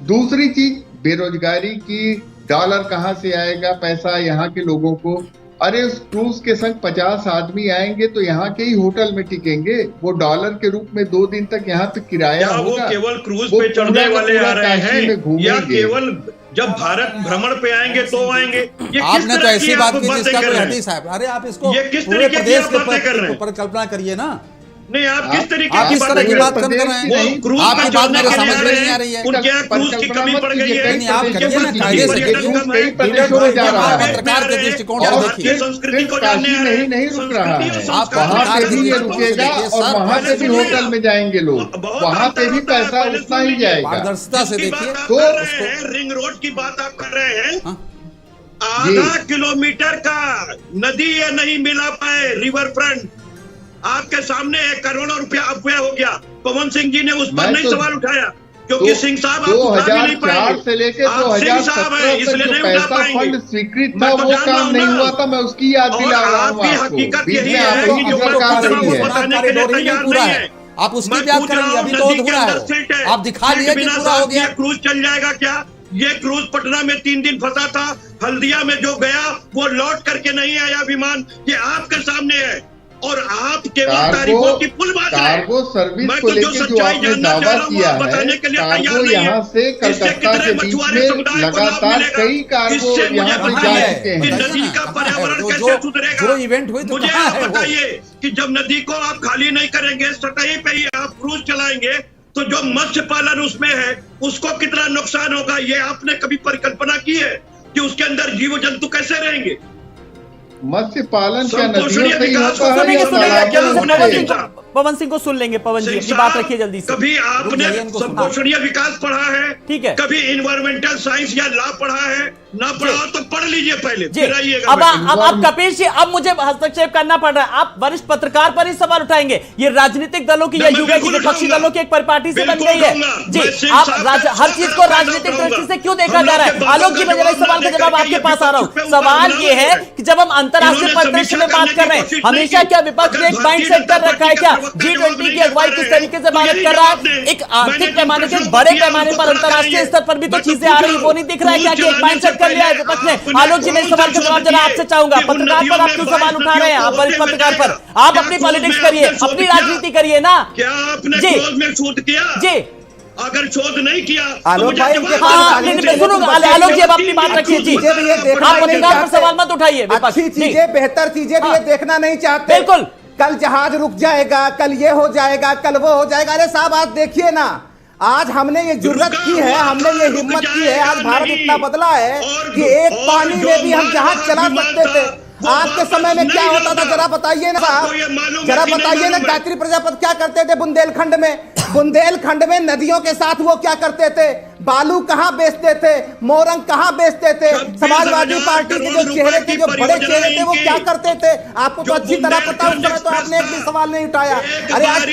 दूसरी चीज, बेरोजगारी की, डॉलर कहाँ से आएगा पैसा यहाँ के लोगों को? अरे उस क्रूज के संग 50 आदमी आएंगे तो यहाँ के ही होटल में टिकेंगे, वो डॉलर के रूप में 2 दिन तक यहाँ पे किराया होगा। वो केवल क्रूज पे चढ़ने वाले आ रहे हैं या केवल जब भारत भ्रमण पे आएंगे तो आएंगे? आपने तो ऐसी बात की जिसका कोई हदीस है। अरे आप इसको पूरे प्रदेश के ऊपर कल्पना करिए ना। नहीं, आप किस तरीके की बात कर रहे हैं? आपकी बात मेरे समझ में नहीं आ रही है। उनके यहाँ क्रूज की कमी पड़ गई है। नहीं, आप करिए ना, कायदे से करिए, पत्रकार के दृष्टिकोण से देखिए। संस्कृति को जानने नहीं रुक रहा है, आप वहाँ पे भी ये रुकेगा और वहाँ पे भी होटल में जाएंगे लोग, वहाँ पे भी पैसा उतना ही जाएगा। पारदर्शिता से देखिए। तो रिंग रोड की बात आप कर रहे हैं, आधा किलोमीटर का नदी ये नहीं मिला पाए, रिवर फ्रंट आपके सामने 1 करोड़ रुपया अपव्यय हो गया। पवन सिंह जी ने उस पर नहीं सवाल उठाया, क्योंकि सिंह साहब आप उठा भी नहीं पाएंगे। 2004 से लेकर 2017 तक जो पैसा फंड स्वीकृत था वो काम नहीं हुआ था, मैं उसकी याद दिला रहा हूँ आपको। बीच में आपको सरकार रही है, बताने के लिए तैयार नहीं है। आप उसकी बात करेंगे, अभी तो हो रहा है, आप दिखा दिए कि पूरा हो गया। क्रूज चल जाएगा क्या? ये क्रूज पटना में 3 दिन फंसा था, हल्दिया में जो गया वो लौट करके नहीं आया विमान, ये आपके सामने है। और आप केवल तारीखों की पुल बात है। कार्गो सर्विस को लेकर जो आपने दावा किया है, कार्गो यहाँ से कलकत्ता के बीच में लगातार कई कार्गो यहाँ से जा चुके हैं। नदी का पर्यावरण कैसे सुधरेगा? जो इवेंट हुई मुझे आप बताइए कि जब नदी को आप खाली नहीं करेंगे, सतही पे ही आप क्रूज चलाएंगे, तो जो मत्स्य पालन उसमें है उसको कितना नुकसान होगा, ये आपने कभी परिकल्पना की है कि उसके अंदर जीव जंतु कैसे रहेंगे? मत्स्य पालन क्या नदियों संपोषणीय से ही विकास होता को है या सुनेंगे, तालाबों से? पवन सिंह को सुन लेंगे। पवन जी अपनी बात रखिए जल्दी से। कभी आपने रुक जाइए, इनको सुना। संपोषणीय विकास पढ़ा है? ठीक है। कभी इन्वायरमेंटल साइंस या लॉ पढ़ा है? ना पढ़ा हो तो पढ़ लीजिए पहले, जी फिर आइएगा। अब कपिल जी, अब मुझे हस्तक्षेप करना पड़ रहा है। आप वरिष्ठ पत्रकार पर ही सवाल उठाएंगे। ये राजनीतिक दलों की या युवा की विपक्षी दलों की एक परिपाटी से बन गई है जी। आप हर चीज को राजनीतिक दृष्टि से क्यों देखा जा रहा है? आलोक जी, मैं जरा इस सवाल का जवाब आपके पास आ रहा हूँ। सवाल ये है कि जब हम अंतर्राष्ट्रीय परिदृश्य में बात कर रहे हैं, हमेशा क्या विपक्ष ने एक माइंड सेट कर रखा है क्या? G20 की अगुवाई किस तरीके से भारत कर रहा है? एक आर्थिक पैमाने से बड़े पैमाने पर अंतर्राष्ट्रीय स्तर पर भी तो चीजें आ रही है, वो नहीं दिख रहा है क्या कि एक माइंड सेट कर लिया है विपक्ष ने? आलोक जी, मैं इस सवाल का जवाब जरा आपसे चाहूंगा। पत्रकार पर आप क्यों सवाल उठा रहे हैं? आप वरिष्ठ पत्रकार पर आप अपनी पॉलिटिक्स करिए, अपनी राजनीति करिए ना। क्या आपने जी। क्रोध में शोध किया? जी अगर शोध नहीं किया तो आलोक मुझे भाई, जवाब उनके हाँ, दीजिए। नहीं, सुनो, आलोक जी अब अपनी बात रखिए जी। चीजें भी ये देखना आप नहीं पत्रकार पर चाहते। सवाल मत उठाइए विपक्ष। अच्छी जी। चीजें, बेहतर चीजें भी हाँ। ये देखना नहीं चाहते। बिल्कुल। कल जहाज रुक जाएगा, कल ये हो जाएगा, कल वो हो जाएगा। अरे साहब, आज देखिए ना, आज हमने ये जुर्रत की है, हमने ये हिम्मत की है। आज भारत इतना बदला है कि एक पानी में भी हम जहाज चला सकते थे। आज के समय में क्या होता था जरा बताइए ना साहब, जरा बताइए ना। गायत्री प्रजापति क्या करते थे बुंदेलखंड में? बुंदेलखंड में नदियों के साथ वो क्या करते थे? बालू कहां बेचते थे? मोरंग कहां बेचते थे? समाजवादी पार्टी के जो चेहरे थे, जो बड़े चेहरे थे, वो क्या करते थे? आपको तो अच्छी तरह पता, उस समय तो आपने एक भी सवाल नहीं उठाया। अरे आज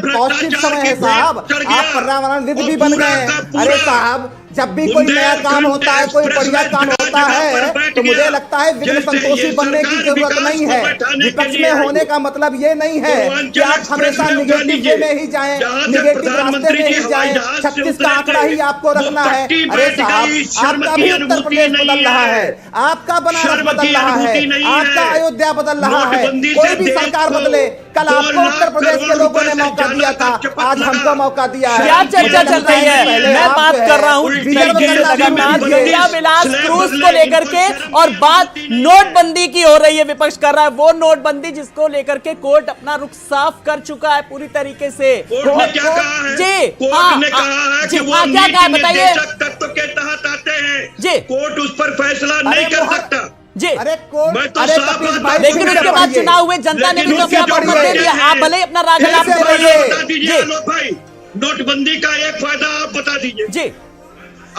पौष्टिक समय है साहब, आप पर्यावरणविद भी बन गए हैं। अरे साहब, जब भी कोई नया काम होता है, कोई बढ़िया काम होता है, तो मुझे लगता है विघ्न संतोषी बनने की जरूरत नहीं है। विपक्ष में होने का मतलब ये नहीं है कि आप हमेशा निगेटिव वे में ही जाएं, निगेटिव रास्ते में ही जाएं, 36 का आंकड़ा ही आपको रखना है। अरे साहब, आपका भी उत्तर प्रदेश बदल रहा है, आपका बनारस बदल रहा है, आपका अयोध्या बदल रहा है। कोई भी सरकार बदले, कल आपको उत्तर प्रदेश के लोगों ने मौका दिया था, आज हमको मौका दिया है। क्या चर्चा चल रही है? मैं बात कर रहा हूँ गंगा विलास क्रूज को लेकर के, और बात नोटबंदी की हो रही है। विपक्ष कर रहा है वो नोटबंदी जिसको लेकर के कोर्ट अपना रुख साफ कर चुका है पूरी तरीके से। कोर्ट ने क्या कहा है? जी कोर्ट ने कहा है कि वो क्या कहा है बताइए तत्व के तहत आते हैं जी। कोर्ट उस पर फैसला नहीं कर सकता जी। अरे कोर्ट, मैं तो अरे साफ कपिल बात भाई, लेकिन उसके बाद चुनाव हुए, जनता ने भी तो अपना वोट दे दिया। आप भले ही अपना राग आप दे रहिए बता दीजिए आलोक भाई, नोटबंदी का एक फायदा आप बता दीजिए जी।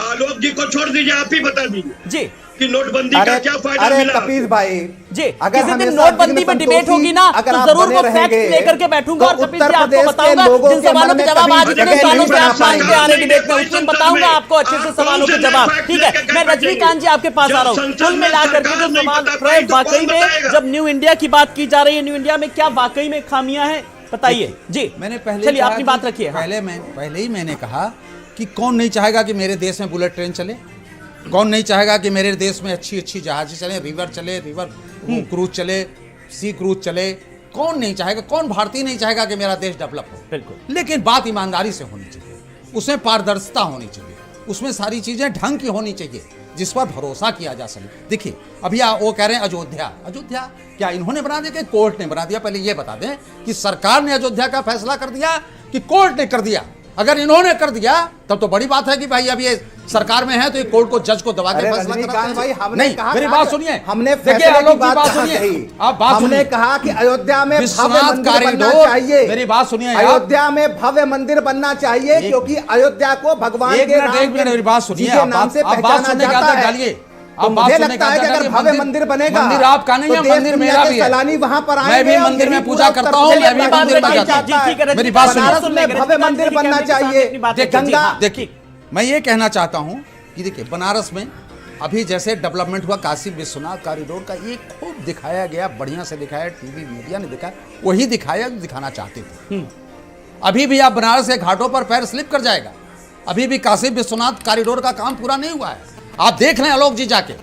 आलोक जी को छोड़ दीजिए, आप ही बता दीजिए जी कि नोटबंदी का क्या फायदा अरे मिला। कपिल भाई जी, अगर किसी दिन हमेशा नोटबंदी पे डिबेट होगी ना, अगर तो आप जरूर बने वो फैक्ट रहेंगे, लेकर के बैठूंगा और तो कपिल जी उत्तर आपको प्रदेश के बताऊंगा लोगों जिन के सवालों मन के में जवाब कभी आज इतने जगह सालों नहीं से बना आप मांगते पाएंगे। आ रहे डिबेट में, उस दिन बताऊंगा आपको अच्छे से सवालों के जवाब। ठीक है, मैं रजनीकांत जी आपके पास आ रहा हूँ। कुल मिलाकर के जो सवाल प्रयोग, वाकई में जब न्यू इंडिया की बात की जा रही है, न्यू इंडिया में क्या वाकई में खामियां हैं बताइए जी। मैंने पहले चलिए कहा अपनी कि बात रखिए। हाँ। पहले ही मैंने कहा कि कौन नहीं चाहेगा कि मेरे देश में बुलेट ट्रेन चले, कौन नहीं चाहेगा कि मेरे देश में अच्छी अच्छी जहाजें चले, रिवर चले, रिवर क्रूज चले, सी क्रूज चले। कौन नहीं चाहेगा? कौन भारतीय नहीं चाहेगा कि मेरा देश डेवलप हो? बिल्कुल। लेकिन बात ईमानदारी से होनी चाहिए, उसमें पारदर्शिता होनी चाहिए, उसमें सारी चीजें ढंग की होनी चाहिए जिस पर भरोसा किया जा सके। देखिए अभी वो कह रहे हैं अयोध्या, अयोध्या क्या इन्होंने बना दिया कि कोर्ट ने बना दिया? पहले ये बता दें कि सरकार ने अयोध्या का फैसला कर दिया कि कोर्ट ने कर दिया? अगर इन्होंने कर दिया तब तो बड़ी बात है कि भाई अब ये सरकार में है तो ये कोर्ट को, जज को दबा के फैसला कराते भाई, हैं। हमने नहीं, कहा, मेरी बात सुनिए, हमने देखिए आलोक की बात सुनिए, आप बात हमने सुनिए। कहा कि अयोध्या में भव्य विश्वनाथ मंदिर बनना कॉरिडोर, चाहिए। मेरी बात सुनिए आप। अयोध्या में भव्य मंदिर बनना चाहिए क्योंकि अयोध्या को भगवान एक के मिनट, एक मिनट, मेरी बात सुनिए। जी के नाम से आप बात पहचाना सुनने के जाता बाद है। डालिए। तो मुझे लगता है कि अगर भव्य मंदिर बनेगा, मंदिर आपका नहीं है, तो देश मंदिर दुनिया मेरा के भी है। सैलानी वहां पर आएंगे। मैं भी और मंदिर में यही पूजा पूरा करता हूं, उत्तर मैं भी प्रदेश मंदिर में बनना जाता हूं। चाहता है। मेरी बात सुनिए। बनारस में भव्य मंदिर बनना चाहिए। गंगा, देखिए मैं ये कहना चाहता हूं कि देखिए बनारस में अभी जैसे डेवलपमेंट हुआ, काशी विश्वनाथ कॉरिडोर का ये खूब दिखाया गया, बढ़िया से दिखाया, टीवी मीडिया ने दिखाया, वही दिखाया जो दिखाना चाहते थे। अभी भी आप बनारस के घाटों पर पैर स्लिप कर जाएगा। अभी भी काशी विश्वनाथ कॉरिडोर का काम पूरा नहीं हुआ है। आप देख लें आलोक जी जाके,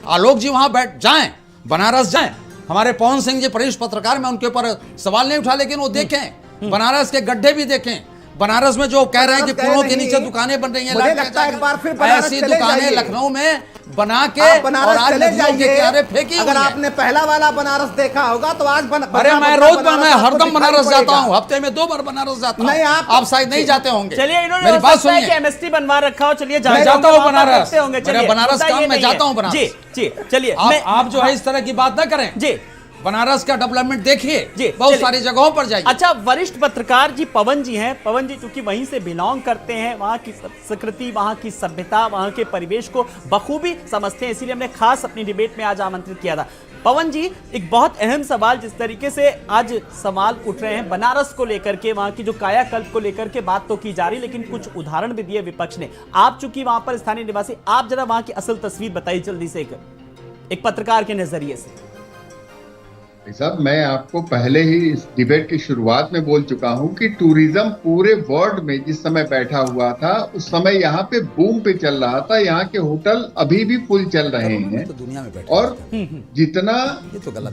आलोक जी वहां बैठ जाएं, बनारस जाएं। हमारे पवन सिंह जी वरिष्ठ पत्रकार, मैं उनके ऊपर सवाल नहीं उठा, लेकिन वो देखें बनारस के गड्ढे भी देखें। बनारस में जो कह रहे हैं कि पुलों के नीचे दुकानें बन रही हैं, मुझे लगता है एक बार फिर बनारस ऐसी चले दुकानें जाइए। लखनऊ में बना के आप बनारस और आज चले नदियों के जाइए। किनारे फेंकी अगर हुई है। आपने पहला वाला बनारस देखा होगा तो आज अरे मैं रोज मैं हरदम बनारस जाता हूँ, हफ्ते में 2 बार बनारस जाता हूँ। नहीं, आप शायद नहीं जाते होंगे। चलिए, इन्होंने मेरी हो बात सकता है सुनिए। कि एमएसटी बनवा रखा हो। चलिए, मैं जाता हूँ बनारस। देखते होंगे। मेरा चलिए, बनारस मुद्दा काम, ये मैं नहीं जाता है। हूँ बनारस। जी, चलिए, आप जो है इस तरह की बात ना करें जी, बनारस का डेवलपमेंट देखिए, जी, बहुत चलिए। सारी जगहों पर जाइए। अच्छा, वरिष्ठ पत्रकार जी पवन जी हैं। पवन जी चूंकि वहीं से बिलोंग करते हैं, वहां की संस्कृति, वहां की सभ्यता, वहां के परिवेश को बखूबी समझते हैं, इसीलिए हमने खास अपनी डिबेट में आज आमंत्रित किया था। पवन जी, एक बहुत अहम सवाल, जिस तरीके से आज सवाल उठ रहे हैं बनारस को लेकर के, वहां की जो कायाकल्प को लेकर के बात तो की जा रही, लेकिन कुछ उदाहरण भी दिए विपक्ष ने। आप चूंकि वहां पर स्थानीय निवासी, आप जरा वहां की असल तस्वीर बताइए जल्दी से, एक पत्रकार के नजरिए से। साहब, मैं आपको पहले ही इस डिबेट की शुरुआत में बोल चुका हूं कि टूरिज्म पूरे वर्ल्ड में जिस समय बैठा हुआ था, उस समय यहाँ पे बूम पे चल रहा था। यहाँ के होटल अभी भी फुल चल रहे हैं। तो दुनिया में बैठे और जितना ये तो गलत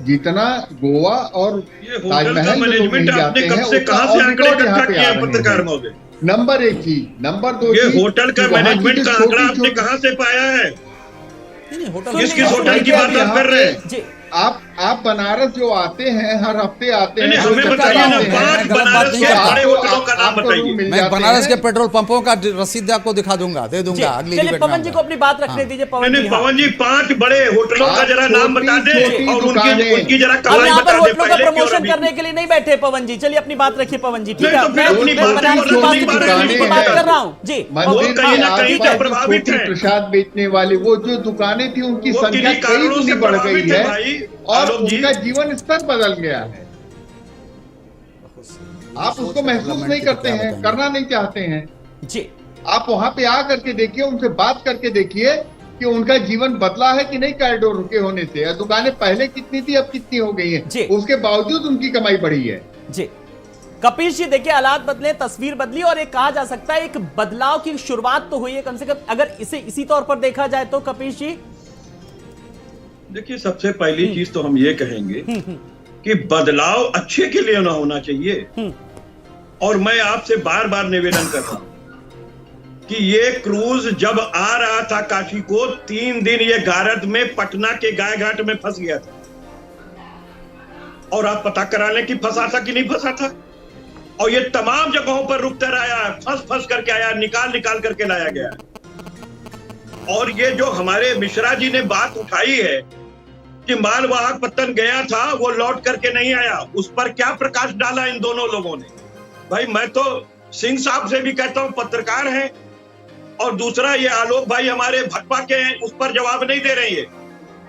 जितना गोवा और ये होटल ताजमहल का में लोग मैनेजमेंट नहीं आपने जाते कब हैं, से उतना कहां से और आंकड़े रिकॉर्ड यहाँ इकट्ठा पे किए आ हैं रहे पत्रकार हैं। महोदय? नंबर 1 चीज, नंबर 2 ये चीज, होटल का कि वहाँ मैनेजमेंट का आंकड़ा आपने छोटी-छोटी- कहां से पाया है? नहीं, होटल किस किस होटल की बात आप कर रहे हैं? जी, आप बनारस जो आते हैं, हर हफ्ते आते हैं, नहीं, हर हमें हफ्ते बताइए ना, आते हैं, 5 गलत बात बनारस नहीं के करता। बड़े होटलों का नाम आपको बताइए। रूम मिल मैं जाते बनारस के हैं। पेट्रोल पंपों का रसीद आपको दिखा दूंगा, दे जी। दूंगा अगली चलिए, डिबेट में पवन जी को अपनी बात रखने दीजिए। पवन नहीं जी, पवन जी, 5 बड़े होटलों का आप जरा नाम बता दें छोटी-छोटी और दुकानें। उनकी जरा हम कमाई यहाँ पर बता दें होटलों का पहले की और प्रमोशन अभी करने के लिए नहीं बैठे पवन जी। चलिए, अपनी बात रखिए पवन जी, ठीक नहीं, है। तो फिर मैं अपनी मैं बात बनारस रखिए, की बात अपनी बात की रखिए। बात कर रहा हूँ जी। मंदिर कहीं के ना कहीं आसपास से जो प्रभावित छोटी हैं। प्रसाद बेचने वाली वो जो दुकानें थी, उनकी वो संख्या किन्हीं कई कारणों गुनी से बढ़ गई प्रभावित है है भाई, और आलोक जी। उनका जीवन स्तर बदल गया है। आप उसको महसूस नहीं करते हैं, करना नहीं चाहते हैं। जी, आप वहां पे आ करके देखिए, उनसे बात करके देखिए कि उनका जीवन बदला है कि नहीं कॉरिडोर रुके होने से। या दुकानें पहले कितनी थी, अब कितनी हो गई जी। हैं, उसके बावजूद उनकी कमाई बढ़ी है। जी। कपिश जी, देखिए, हालात बदले, तस्वीर बदली, और एक कहा जा सकता है एक बदलाव की शुरुआत तो हुई है कम से कम, अगर इसे इसी तौर पर देखा जाए तो। कपिश जी, देखिए, सबसे पहली चीज तो हम ये कहेंगे कि बदलाव अच्छे के लिए ना होना चाहिए। और मैं आपसे बार बार निवेदन कर रहा हूं कि ये क्रूज जब आ रहा था काशी को, 3 दिन ये गारद में पटना के गाय घाट में फंस गया था। और आप पता करा लें कि फंसा था कि नहीं फंसा था। और ये तमाम जगहों पर रुकता रहा, फंस करके आया, निकाल करके लाया गया। और ये जो हमारे मिश्रा जी ने बात उठाई है कि मालवाहक पत्तन गया था, वो लौट करके नहीं आया, उस पर क्या प्रकाश डाला इन दोनों लोगों ने? भाई, मैं तो सिंह साहब से भी कहता हूं, पत्रकार हैं, और दूसरा ये आलोक भाई हमारे भाजपा के हैं, उस पर जवाब नहीं दे रही है।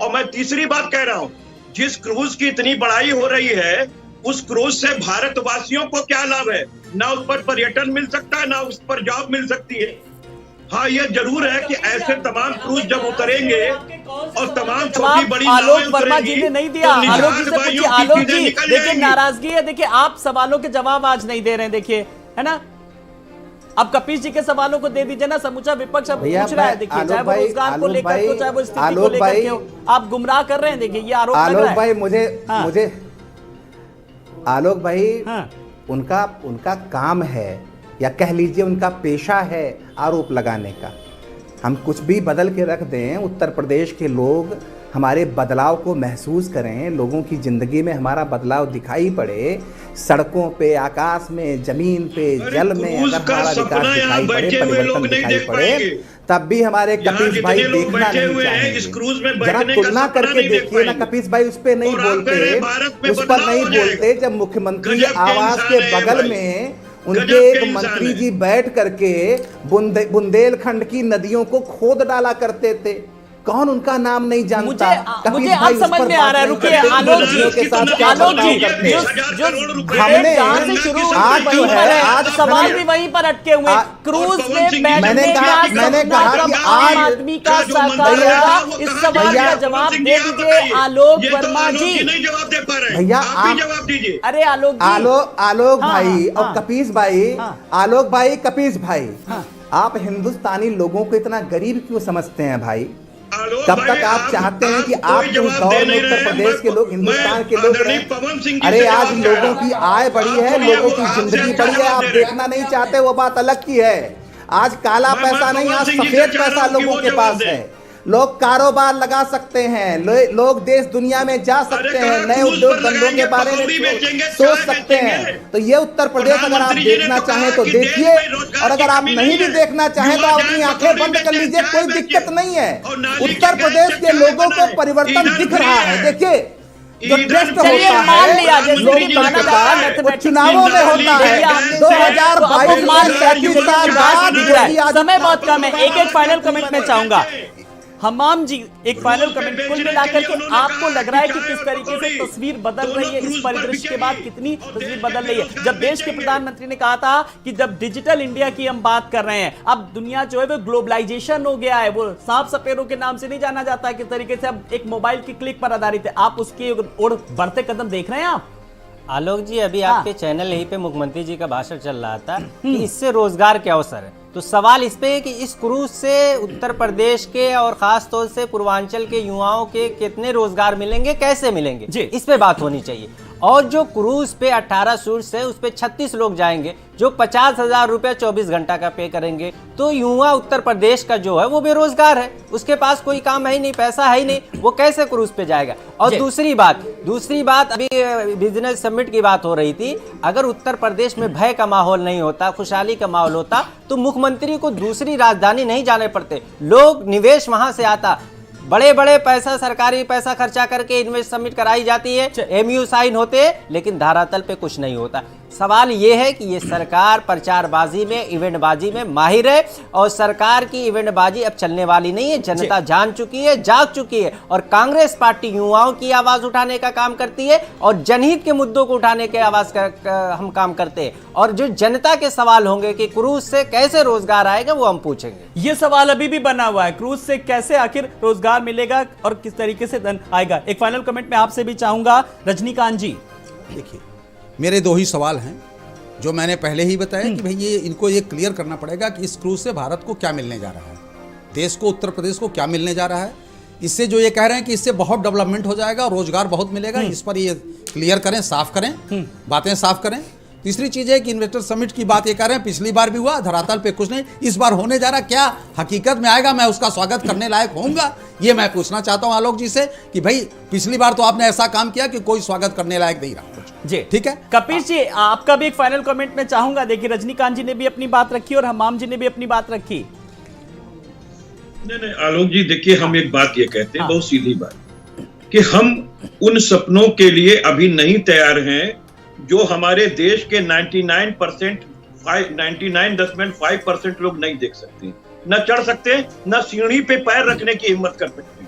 और मैं तीसरी बात कह रहा हूं, जिस क्रूज की इतनी बड़ाई हो रही है, उस क्रूज से भारतवासियों को क्या लाभ है? ना उस पर पर्यटन मिल सकता है, ना उस पर जॉब मिल सकती है। हाँ, ये जरूर है कि ऐसे तमाम क्रूज जब उतरेंगे और तमाम छोटी बड़ी आलोक नावें वर्मा जी उतरेंगी, ने नहीं दिया। तो आलोक जी निजात से पूछिए। भाइयों की आलोक चीजें जी, निकल देखिए, जाएंगी। नाराजगी है। देखिए, आप सवालों के जवाब आज नहीं दे रहे हैं, देखिए, है ना। अब कपिश जी के सवालों को दे दीजिए ना, समूचा विपक्ष अब भैया, पूछ रहा है। देखिए, चाहे वो रोजगार को लेकर के हो, चाहे वो स्थिति को आलोक लेकर भाई, के हो, आप गुमराह कर रहे हैं। देखिए, ये आरोप लग आलोक रहा है। भाई, मुझे हाँ। मुझे आलोक भाई, हाँ। उनका काम है, या कह लीजिए उनका पेशा है आरोप लगाने का। हम कुछ भी बदल के रख दें, उत्तर प्रदेश के लोग हमारे बदलाव को महसूस करें, लोगों की ज़िंदगी में हमारा बदलाव दिखाई पड़े, सड़कों पे, आकाश में, जमीन पे, जल में क्रूज अगर का हमारा सपना विकास यहाँ दिखाई पड़े, बैठे हुए परिवर्तन लोग नहीं दिखाई देख पड़े, पाएंगे। तब भी हमारे यहाँ कपिश भाई जितने लोग देखना बैठे नहीं हुए हैं, चाहेंगे। इस क्रूज में जरा बैठने का तुलना सपना करके नहीं देख देखिए ना, पाएंगे। कपिश भाई उस पे नहीं और आप कह रहे बोलते, हैं भारत में उस पर बदलाव नहीं हो जाएगा। बोलते जब मुख्यमंत्री गजब के आवास इंसान के है बगल भाई। में गजब उनके के एक इंसान मंत्री है। जी बैठ करके बुंदेलखंड की नदियों को खोद डाला करते थे। कौन उनका नाम नहीं जानता? मुझे कपिल भाई अब उस समझ पर में बात आ रहा है। नहीं रुकिए, करते, आलोक जी, नदियों के साथ क्या आलोक बदलाव जी, करते हैं। हमने जहां से शुरू आज वहीं जो पर है, है, आज सवाल मैंने- भी वहीं पर अटके हुए। क्रूज में बैठने मैंने का कहा सपना कि कब आम आज आदमी का जो साकार मंत्री है, होगा? वो इस कहाँ सवाल गया? का जवाब पवन सिंह दे जी, आप दीजिए बताइए। आलोक ये तो वर्मा आलोक जी। नहीं जवाब दे पा रहे हैं। भैया, आप भी आप- जवाब दीजिए। अरे आलोक जी, आलोक हाँ, भाई हाँ, और कपिश भाई, हाँ। आलोक भाई, कपिश भाई, आप हिंदुस्तानी लोगों को इतना गरीब क्यों समझते हैं भाई? आलोक कब भाई, तक आप चाहते हैं कि कोई आप जो जवाब दौर दे में नहीं उत्तर रहे हैं। प्रदेश के लोग, हिंदुस्तान के लोग आदरणीय रहे? पवन सिंह जी अरे से आज जवाब लोगों चाह की रहा हूं। आय बढ़ी है, आप लोगों वो की आपसे जिंदगी अच्छा बढ़ी है, जवाब आप दे रहे हैं। देखना नहीं चाहते, वो बात अलग की है। आज काला मैं पैसा नहीं, भगवान आज सिंह जी से सफेद चाह रहा पैसा हूं कि लोगों वो के जवाब पास दें। है। लोग कारोबार लगा सकते हैं, लोग देश दुनिया में जा सकते हैं, नए क्रूज उद्योग पर धंधों के लगाएंगे, बारे में पकौड़ी बेचेंगे, सोच चाय सकते हैं। बेचेंगे। तो ये उत्तर प्रदेश अगर आप प्रधानमंत्री जी ने देखना तो चाहें कहा तो कि देश देखिए, में रोजगार और अगर की आप कमी नहीं नहीं भी है। देखना चाहें तो युवा अपनी जाए आंखें पकौड़ी बंद कर बेचे, लीजिए, चाय कोई बेचे। दिक्कत नहीं है। और नाली के उत्तर गैस प्रदेश से के चाय लोगों को बनाए। परिवर्तन ईंधन दिख फ्री रहा है। देखिए, जो ईंधन टेस्ट फ्री चलिए होता मान है, लिया जैसे लोग कि माना जा रहा है वो चुनावों में होता है। देखिए, हमने 2022 मान में लिया 35 कि साल बाद दिख रहा योगी है। समय बहुत आदित्यनाथ कम है, एक फाइनल कमेंट में चाहूंगा हमाम जी, एक फाइनल कमेंट। कुल मिलाकर के आपको लग रहा है कि किस तरीके से तस्वीर बदल रही है इस परिदृश्य के बाद, कितनी तस्वीर बदल रही है? जब देश के प्रधानमंत्री ने कहा था कि जब डिजिटल इंडिया की हम बात कर रहे हैं, अब दुनिया जो है वो ग्लोबलाइजेशन हो गया है, वो सांप सपेरों के नाम से नहीं जाना जाता है, किस तरीके से अब एक मोबाइल की क्लिक पर आधारित है। आप उसकी ओर बढ़ते कदम देख रहे हैं आप? आलोक जी, अभी आपके चैनल यहीं पे मुख्यमंत्री जी का भाषण चल रहा था कि इससे रोजगार के अवसर है। तो सवाल इस पे है कि इस क्रूज से उत्तर प्रदेश के और खास तौर से पूर्वांचल के युवाओं के कितने रोजगार मिलेंगे, कैसे मिलेंगे जी, इस पे बात होनी चाहिए। और जो क्रूज पे 18 सूट्स है उस पे 36 लोग जाएंगे जो 50,000 रुपया 24 घंटा का पे करेंगे। तो युवा उत्तर प्रदेश का जो है वो बेरोजगार है, उसके पास कोई काम है ही नहीं, पैसा है ही नहीं, वो कैसे क्रूज पे जाएगा? और दूसरी बात अभी बिजनेस समिट की बात हो रही थी, अगर उत्तर प्रदेश में भय का माहौल नहीं होता, खुशहाली का माहौल होता, तो मुख्यमंत्री को दूसरी राजधानी नहीं जाने पड़ते, लोग निवेश वहां से आता। बड़े बड़े पैसा, सरकारी पैसा खर्चा करके इन्वेस्ट समिट कराई जाती है, एमयू साइन होते हैं, लेकिन धरातल पे कुछ नहीं होता। सवाल ये है कि ये सरकार प्रचारबाजी में, इवेंटबाजी में माहिर है, और सरकार की इवेंटबाजी अब चलने वाली नहीं है। जनता जान चुकी है, जाग चुकी है, और कांग्रेस पार्टी युवाओं की आवाज उठाने का काम करती है और जनहित के मुद्दों को उठाने के आवाज हम काम करते हैं। और जो जनता के सवाल होंगे कि क्रूज से कैसे रोजगार आएगा, वो हम पूछेंगे। ये सवाल अभी भी बना हुआ है, क्रूज से कैसे आखिर रोजगार मिलेगा और किस तरीके से धन आएगा। एक फाइनल कमेंट में आपसे भी चाहूंगा, रजनीकांत जी। देखिए, मेरे दो ही सवाल हैं जो मैंने पहले ही बताया कि भाई ये इनको ये क्लियर करना पड़ेगा कि इस क्रूज से भारत को क्या मिलने जा रहा है, देश को, उत्तर प्रदेश को क्या मिलने जा रहा है। इससे जो ये कह रहे हैं कि इससे बहुत डेवलपमेंट हो जाएगा और रोजगार बहुत मिलेगा, इस पर ये क्लियर करें, साफ करें, बातें साफ करें। तीसरी चीज है कि इन्वेस्टर समिट की बात ये कर रहे हैं, पिछली बार भी हुआ, धरातल पे कुछ नहीं, इस बार होने जा रहा, क्या हकीकत में आएगा, मैं उसका स्वागत करने लायक होऊंगा, ये मैं पूछना चाहता हूं आलोक जी से कि भाई पिछली बार तो आपने ऐसा काम किया कि कोई स्वागत करने लायक नहीं रहा जी। ठीक है कपिल जी, आपका भी एक फाइनल कमेंट में चाहूंगा। देखिए, रजनीकांत जी ने भी अपनी बात रखी और हमाम जी ने भी अपनी बात रखी। नहीं आलोक जी, देखिए, हम एक बात ये कहते हैं, बहुत सीधी बात, कि हम उन सपनों के लिए अभी नहीं तैयार हैं जो हमारे देश के 99.5% लोग नहीं देख सकते, न चढ़ सकते, न सीढ़ी पे पैर रखने की हिम्मत कर सकते।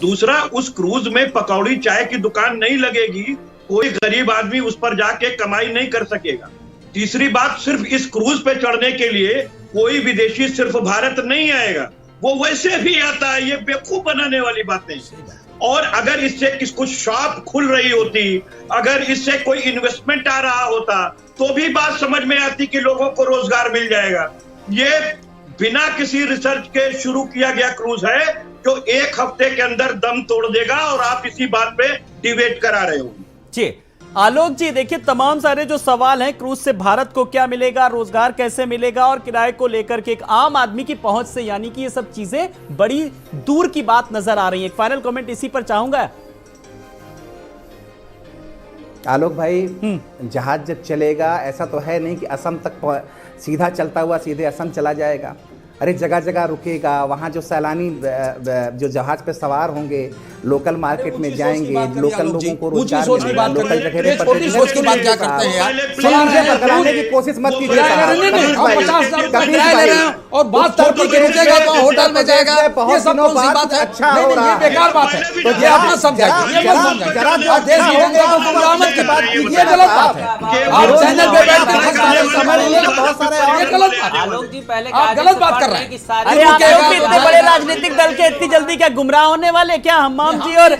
दूसरा, उस क्रूज में पकौड़ी चाय की दुकान नहीं लगेगी, कोई गरीब आदमी उस पर जाके कमाई नहीं कर सकेगा। तीसरी बात, सिर्फ इस क्रूज पे चढ़ने के लिए कोई विदेशी सिर्फ भारत नहीं आएगा, वो वैसे भी आता है। ये बेवकूफ बनाने वाली बातें। और अगर इससे कुछ शॉप खुल रही होती, अगर इससे कोई इन्वेस्टमेंट आ रहा होता, तो भी बात समझ में आती कि लोगों को रोजगार मिल जाएगा। ये बिना किसी रिसर्च के शुरू किया गया क्रूज है जो एक हफ्ते के अंदर दम तोड़ देगा, और आप इसी बात पे डिबेट करा रहे हो जी। आलोक जी, देखिए, तमाम सारे जो सवाल हैं, क्रूज से भारत को क्या मिलेगा, रोजगार कैसे मिलेगा, और किराए को लेकर के एक आम आदमी की पहुंच से, यानी कि ये सब चीजें बड़ी दूर की बात नजर आ रही है। एक फाइनल कमेंट इसी पर चाहूंगा। आलोक भाई, जहाज जब चलेगा, ऐसा तो है नहीं कि असम तक सीधा चलता हुआ सीधे असम चला जाएगा। अरे जगह जगह रुकेगा, वहाँ जो सैलानी जो जहाज पे सवार होंगे, लोकल मार्केट में जाएंगे, लोकल लोगों को रोजगार मिलेगा, लोकल जगह पे छोटी सोच की बात क्या करते हैं यार, पकड़ाने की कोशिश मत कीजिए। और बात टर्की के रुकेगा तो होटल में जाएगा, ये सब कौन सी बात है? अच्छा हो रहा है, ये बेकार बात है, तो ये अपना समझाइए, ये मत समझाइए। और देश की जनता को गुमराह की बात कीजिए, ये गलत बात है। आप चैनल पे बैठ के बहुत सारे ये गलत बात है। आलोक जी, पहले आप गलत बात कर रहे हैं। अरे आप लोग भी इतने बड़े राजनीतिक दल के इतनी जल्दी क्या गुमराह होने वाले क्या? हमाम जी और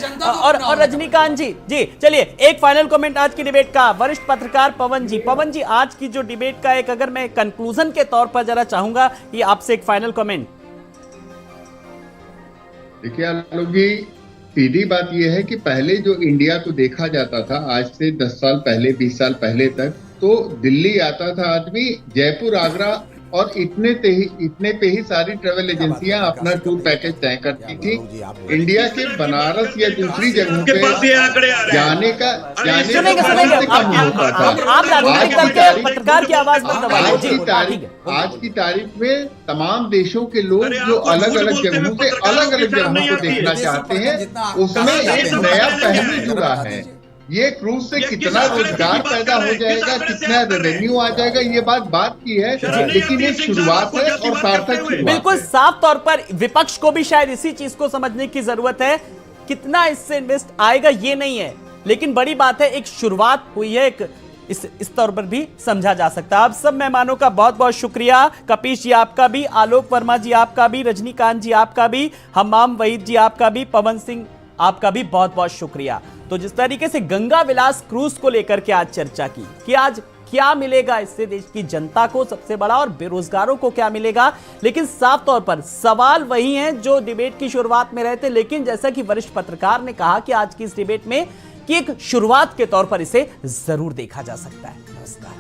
रजनीकांत जी। जी चलिए, एक फाइनल कमेंट आज की डिबेट का, वरिष्ठ पत्रकार पवन जी। पवन जी, आज की जो डिबेट का एक अगर मैं कंक्लूजन के तौर पर जरा चाहूंगा कि आपसे एक फाइनल कमेंट। देखिए आलोक जी, सीधी बात यह है कि पहले जो इंडिया को देखा जाता था, आज से 10 साल पहले, 20 साल पहले तक, तो दिल्ली आता था आदमी, जयपुर, आगरा और इतने पे ही सारी ट्रेवल एजेंसियां अपना टूर पैकेज तय करती थी। इंडिया के बनारस या दूसरी जगहों पे जाने का कम होता था। पत्रकार की आवाज आज की तारीख में तमाम देशों के लोग जो अलग अलग जगहों से अलग अलग जगहों को देखना चाहते हैं, उसमें एक नया पहलू जुड़ा है। ये क्रूज से कितना रोजगार पैदा हो जाएगा, कितना रेवेन्यू आ जाएगा, ये बात की है, लेकिन ये शुरुआत है और सार्थक शुरुआत। बिल्कुल साफ तौर पर विपक्ष को भी शायद इसी चीज को समझने की जरूरत है। कितना इससे इन्वेस्ट आएगा ये नहीं है, लेकिन बड़ी बात है एक शुरुआत हुई है, एक इस तौर पर भी समझा जा सकता है। आप सब मेहमानों का बहुत बहुत शुक्रिया। कपीश जी आपका भी, आलोक वर्मा जी आपका भी, रजनीकांत जी आपका भी, हम्माम वहीद जी आपका भी, पवन सिंह आपका भी बहुत बहुत शुक्रिया। तो जिस तरीके से गंगा विलास क्रूज को लेकर के आज चर्चा की कि आज क्या मिलेगा इससे देश की जनता को सबसे बड़ा और बेरोजगारों को क्या मिलेगा, लेकिन साफ तौर पर सवाल वही हैं जो डिबेट की शुरुआत में रहे थे। लेकिन जैसा कि वरिष्ठ पत्रकार ने कहा कि आज की इस डिबेट में कि एक शुरुआत के तौर पर इसे जरूर देखा जा सकता है। नमस्कार।